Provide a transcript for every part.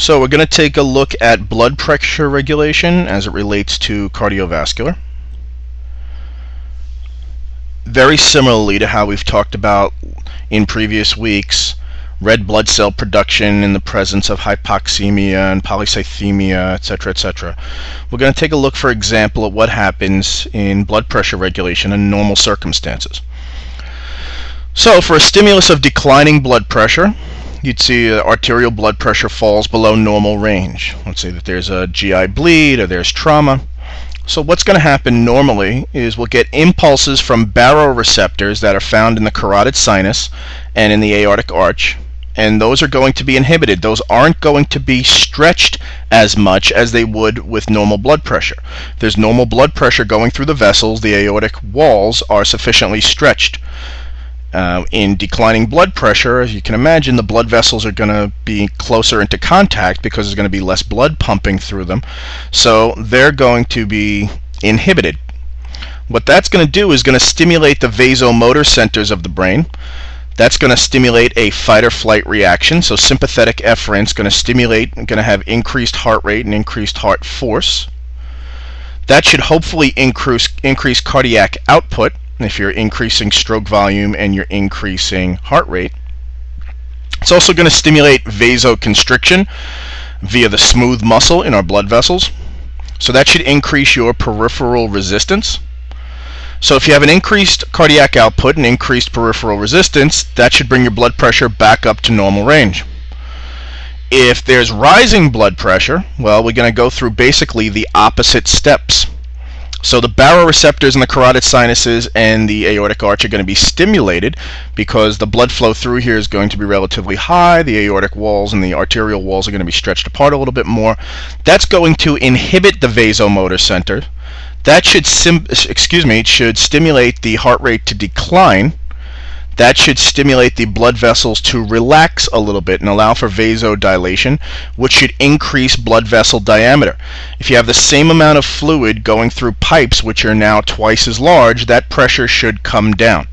So we're going to take a look at blood pressure regulation as it relates to cardiovascular. Very similarly to how we've talked about in previous weeks, red blood cell production in the presence of hypoxemia and polycythemia, etc., etc. We're going to take a look, for example, at what happens in blood pressure regulation in normal circumstances. So for a stimulus of declining blood pressure, you'd see arterial blood pressure falls below normal range. Let's say that there's a GI bleed or there's trauma. So what's going to happen normally is we'll get impulses from baroreceptors that are found in the carotid sinus and in the aortic arch, and those are going to be inhibited. Those aren't going to be stretched as much as they would with normal blood pressure. If there's normal blood pressure going through the vessels, the aortic walls are sufficiently stretched. In declining blood pressure, as you can imagine, the blood vessels are going to be closer into contact because there's going to be less blood pumping through them. So they're going to be inhibited. What that's going to do is going to stimulate the vasomotor centers of the brain. That's going to stimulate a fight or flight reaction. So sympathetic efferent is going to have increased heart rate and increased heart force. That should hopefully increase cardiac output if you're increasing stroke volume and you're increasing heart rate. It's also going to stimulate vasoconstriction via the smooth muscle in our blood vessels. So that should increase your peripheral resistance. So if you have an increased cardiac output and increased peripheral resistance, that should bring your blood pressure back up to normal range. If there's rising blood pressure, well, we're going to go through basically the opposite steps. So the baroreceptors in the carotid sinuses and the aortic arch are going to be stimulated because the blood flow through here is going to be relatively high. The aortic walls and the arterial walls are going to be stretched apart a little bit more. That's going to inhibit the vasomotor center. That should stimulate the heart rate to decline. That should stimulate the blood vessels to relax a little bit and allow for vasodilation, which should increase blood vessel diameter. If you have the same amount of fluid going through pipes, which are now twice as large, that pressure should come down.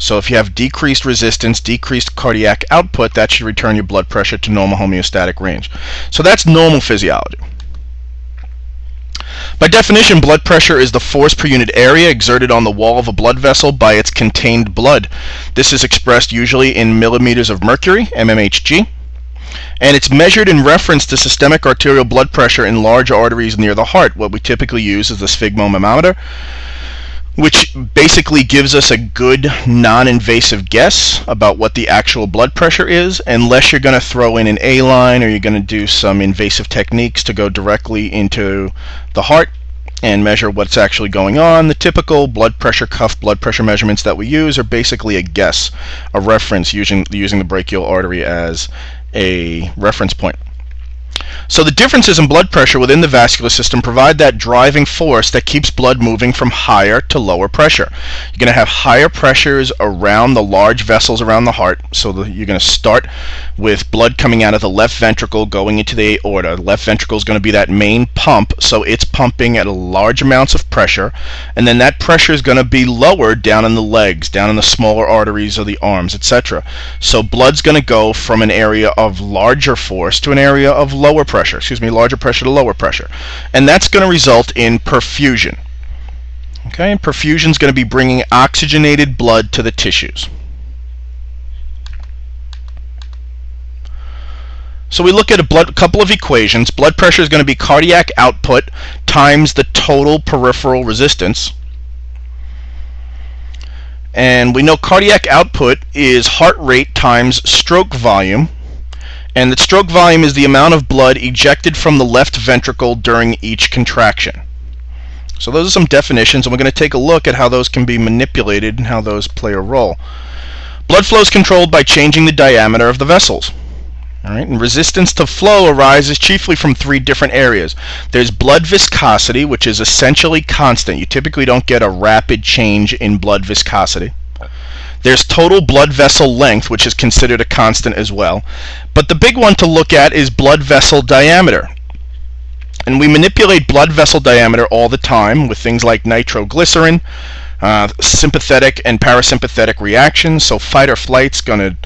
So if you have decreased resistance, decreased cardiac output, that should return your blood pressure to normal homeostatic range. So that's normal physiology. By definition, blood pressure is the force per unit area exerted on the wall of a blood vessel by its contained blood. This is expressed usually in millimeters of mercury, mmHg, and it's measured in reference to systemic arterial blood pressure in large arteries near the heart. What we typically use is the sphygmomanometer, which basically gives us a good non-invasive guess about what the actual blood pressure is, unless you're going to throw in an A-line or you're going to do some invasive techniques to go directly into the heart and measure what's actually going on. The typical blood pressure cuff blood pressure measurements that we use are basically a guess, a reference, using the brachial artery as a reference point. So the differences in blood pressure within the vascular system provide that driving force that keeps blood moving from higher to lower pressure. You're going to have higher pressures around the large vessels around the heart. So you're going to start with blood coming out of the left ventricle going into the aorta. The left ventricle is going to be that main pump, so it's pumping at large amounts of pressure. And then that pressure is going to be lower down in the legs, down in the smaller arteries of the arms, etc. So blood's going to go from an area of larger force to an area of larger pressure to lower pressure. And that's going to result in perfusion. Okay, and perfusion is going to be bringing oxygenated blood to the tissues. So we look at a couple of equations. Blood pressure is going to be cardiac output times the total peripheral resistance. And we know cardiac output is heart rate times stroke volume. And the stroke volume is the amount of blood ejected from the left ventricle during each contraction. So those are some definitions, and we're going to take a look at how those can be manipulated and how those play a role. Blood flow is controlled by changing the diameter of the vessels. All right, and resistance to flow arises chiefly from three different areas. There's blood viscosity, which is essentially constant. You typically don't get a rapid change in blood viscosity. There's total blood vessel length, which is considered a constant as well. But the big one to look at is blood vessel diameter. And we manipulate blood vessel diameter all the time with things like nitroglycerin, sympathetic and parasympathetic reactions. So fight or flight's going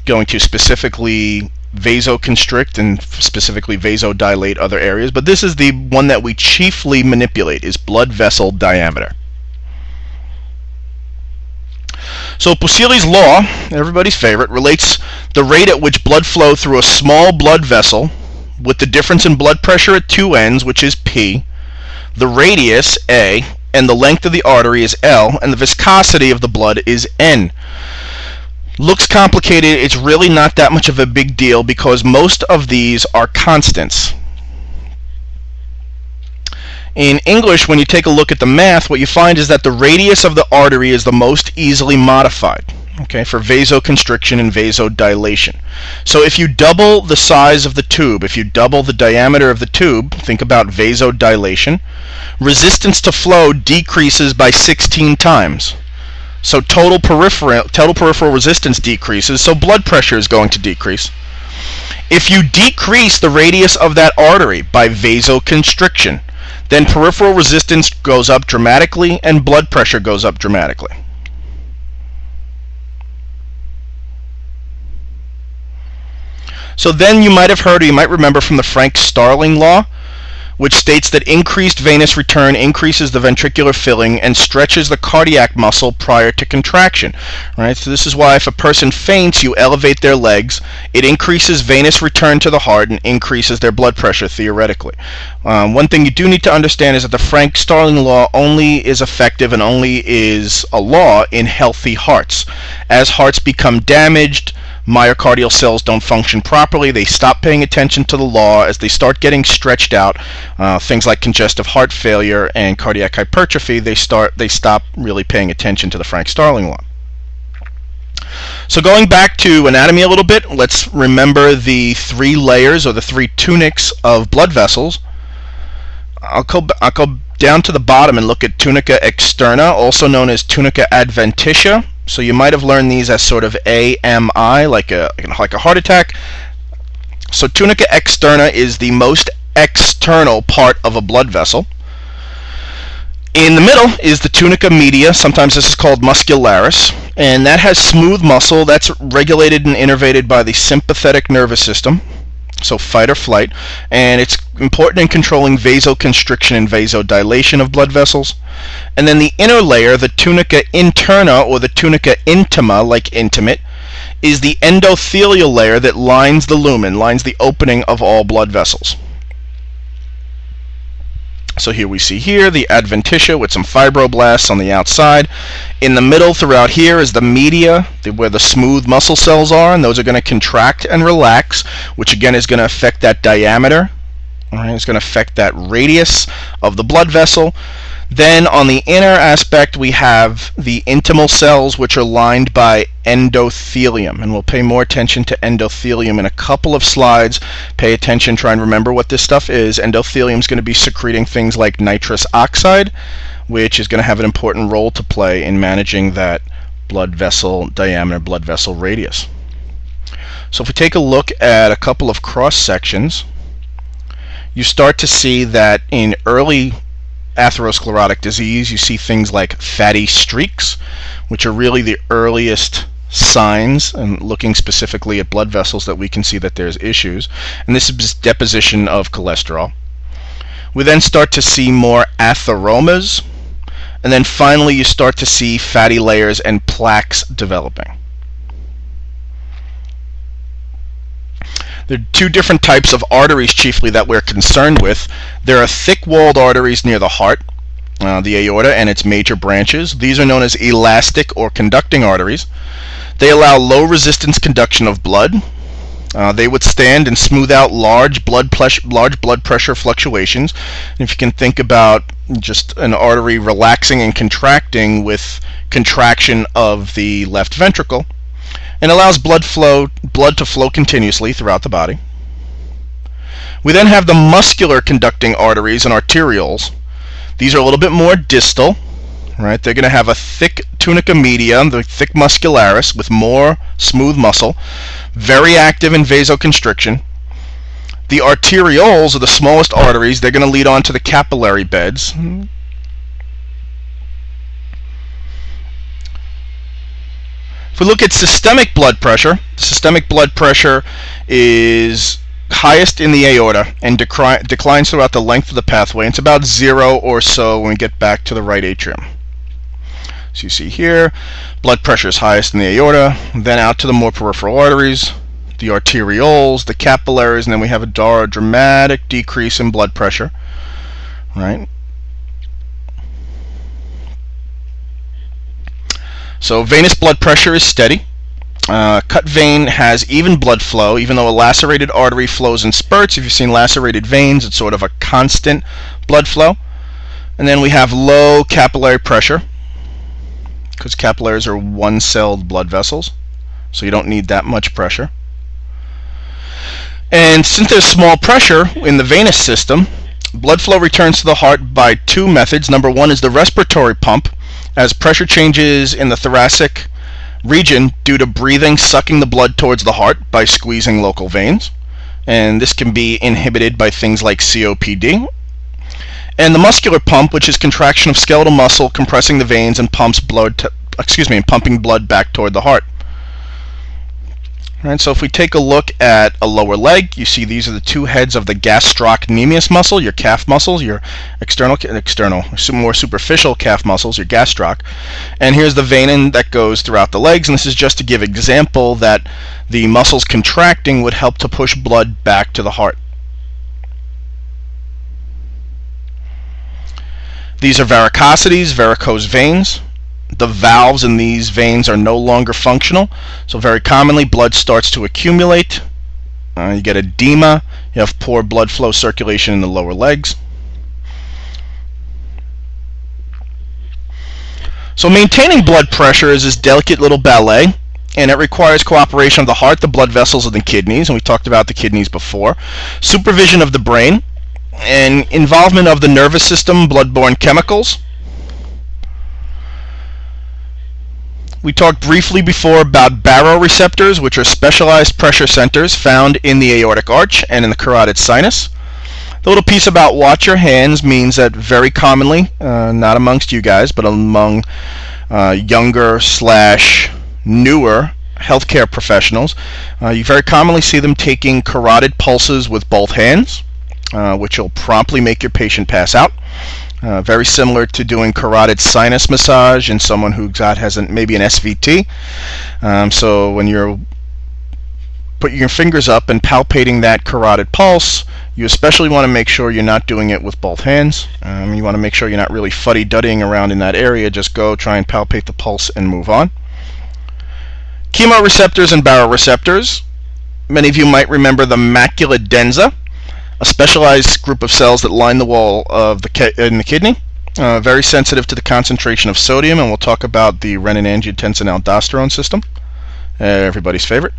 to specifically vasoconstrict and specifically vasodilate other areas, but this is the one that we chiefly manipulate, is blood vessel diameter. So Pusili's law, everybody's favorite, relates the rate at which blood flow through a small blood vessel with the difference in blood pressure at two ends, which is P, the radius, A, and the length of the artery is L, and the viscosity of the blood is N. Looks complicated. It's really not that much of a big deal because most of these are constants. In English, when you take a look at the math, what you find is that the radius of the artery is the most easily modified, okay, for vasoconstriction and vasodilation. So if you double the size of the tube, if you double the diameter of the tube, think about vasodilation, resistance to flow decreases by 16 times. So total peripheral resistance decreases, so blood pressure is going to decrease. If you decrease the radius of that artery by vasoconstriction, then peripheral resistance goes up dramatically and blood pressure goes up dramatically. So then you might have heard, or you might remember from the Frank-Starling law, which states that increased venous return increases the ventricular filling and stretches the cardiac muscle prior to contraction. Right? So this is why if a person faints, you elevate their legs. It increases venous return to the heart and increases their blood pressure, theoretically. One thing you do need to understand is that the Frank-Starling law only is effective and only is a law in healthy hearts. As hearts become damaged, myocardial cells don't function properly, they stop paying attention to the law. As they start getting stretched out, things like congestive heart failure and cardiac hypertrophy, they stop really paying attention to the Frank-Starling law. So going back to anatomy a little bit, let's remember the three layers or the three tunics of blood vessels. I'll go down to the bottom and look at tunica externa, also known as tunica adventitia. So you might have learned these as sort of AMI, like a heart attack. So tunica externa is the most external part of a blood vessel. In the middle is the tunica media, sometimes this is called muscularis, and that has smooth muscle that's regulated and innervated by the sympathetic nervous system, so fight or flight, and it's important in controlling vasoconstriction and vasodilation of blood vessels. And then the inner layer, the tunica interna or the tunica intima, like intimate, is the endothelial layer that lines the lumen, lines the opening of all blood vessels. So here we see here the adventitia with some fibroblasts on the outside. In the middle throughout here is the media, where the smooth muscle cells are, and those are going to contract and relax, which again is going to affect that diameter. All right, it's going to affect that radius of the blood vessel. Then on the inner aspect we have the intimal cells, which are lined by endothelium, and we'll pay more attention to endothelium in a couple of slides. Pay attention, try and remember what this stuff is. Endothelium is going to be secreting things like nitrous oxide, which is going to have an important role to play in managing that blood vessel diameter, blood vessel radius. So if we take a look at a couple of cross sections, you start to see that in early atherosclerotic disease, you see things like fatty streaks, which are really the earliest signs, and looking specifically at blood vessels that we can see that there's issues. And this is deposition of cholesterol. We then start to see more atheromas, and then finally you start to see fatty layers and plaques developing. There are two different types of arteries chiefly that we're concerned with. There are thick-walled arteries near the heart, the aorta and its major branches. These are known as elastic or conducting arteries. They allow low resistance conduction of blood. They withstand and smooth out large blood pressure fluctuations. And if you can think about just an artery relaxing and contracting with contraction of the left ventricle, and allows blood to flow continuously throughout the body. We then have the muscular conducting arteries and arterioles. These are a little bit more distal, right? They're going to have a thick tunica media, the thick muscularis with more smooth muscle, very active in vasoconstriction. The arterioles are the smallest arteries. They're going to lead on to the capillary beds. If we look at systemic blood pressure, systemic blood pressure is highest in the aorta and declines throughout the length of the pathway. It's about 0 or so when we get back to the right atrium. So you see here, blood pressure is highest in the aorta, then out to the more peripheral arteries, the arterioles, the capillaries, and then we have a dramatic decrease in blood pressure, right? So venous blood pressure is steady. Cut vein has even blood flow, even though a lacerated artery flows in spurts. If you've seen lacerated veins, it's sort of a constant blood flow. And then we have low capillary pressure, because capillaries are one-celled blood vessels, so you don't need that much pressure. And since there's small pressure in the venous system, blood flow returns to the heart by two methods. Number one is the respiratory pump, as pressure changes in the thoracic region due to breathing, sucking the blood towards the heart by squeezing local veins. And this can be inhibited by things like COPD. And the muscular pump, which is contraction of skeletal muscle compressing the veins and pumping blood back toward the heart. Right, so if we take a look at a lower leg, you see these are the two heads of the gastrocnemius muscle, your calf muscles, your more superficial calf muscles, your gastroc. And here's the vein that goes throughout the legs, and this is just to give example that the muscles contracting would help to push blood back to the heart. These are varicosities, varicose veins. The valves in these veins are no longer functional, so very commonly blood starts to accumulate. You get edema, you have poor blood flow circulation in the lower legs. So maintaining blood pressure is this delicate little ballet, and it requires cooperation of the heart, the blood vessels, and the kidneys, and we talked about the kidneys before. Supervision of the brain, and involvement of the nervous system, blood-borne chemicals. We talked briefly before about baroreceptors, which are specialized pressure centers found in the aortic arch and in the carotid sinus. The little piece about watch your hands means that very commonly, not amongst you guys, but among younger / newer healthcare professionals, you very commonly see them taking carotid pulses with both hands, which will promptly make your patient pass out. Very similar to doing carotid sinus massage in someone who has maybe an SVT. So when you're putting your fingers up and palpating that carotid pulse, you especially want to make sure you're not doing it with both hands. You want to make sure you're not really fuddy-duddying around in that area. Just go, try and palpate the pulse, and move on. Chemoreceptors and baroreceptors. Many of you might remember the macula densa, a specialized group of cells that line the wall of in the kidney. Very sensitive to the concentration of sodium, and we'll talk about the renin-angiotensin-aldosterone system, everybody's favorite.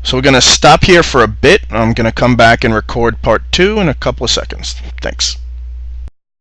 So we're going to stop here for a bit. I'm going to come back and record part 2 in a couple of seconds. Thanks.